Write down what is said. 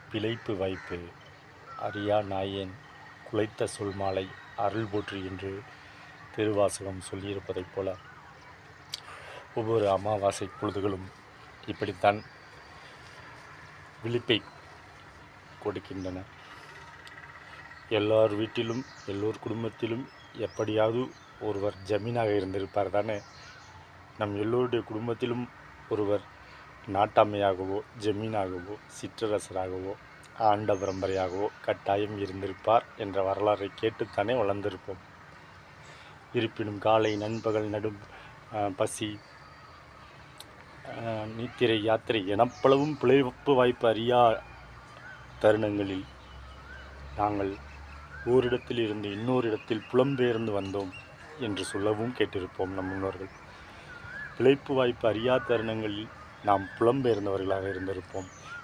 பிழைப்பு வாய்ப்பு அறியா நாயேன் குலைத்த சொல் மாலை அருள் போற்றி என்று திருவாசகம் சொல்லியிருப்பதைப் போல ஒவ்வொரு அமாவாசை பொழுதுகளும் இப்படித்தான் விழிப்பை கொடுக்கின்றன. எல்லார் வீட்டிலும் எல்லோர் குடும்பத்திலும் எப்படியாவது ஒருவர் ஜமீனாக இருந்திருப்பார் தானே. நம் எல்லோருடைய குடும்பத்திலும் ஒருவர் நாட்டாமையாகவோ ஜமீனாகவோ சிற்றரசராகவோ ஆண்ட பரம்பரையாகவோ கட்டாயம் இருந்திருப்பார் என்ற வரலாறை கேட்டுத்தானே வளர்ந்திருப்போம். இருப்பினும் காலை நண்பகல் நடும் பசி நித்திரை யாத்திரை எனப்பளவும் பிழைப்பு வாய்ப்பு அறியா தருணங்களில் நாங்கள் ஓரிடத்தில் இருந்து இன்னொரு இடத்தில் புலம்பெயர்ந்து வந்தோம் என்று சொல்லவும் கேட்டிருப்போம் நம் முன்னோர்கள். பிழைப்பு வாய்ப்பு அறியா தருணங்களில் நாம் புலம்பெயர்ந்தவர்களாக இருந்திருப்போம்.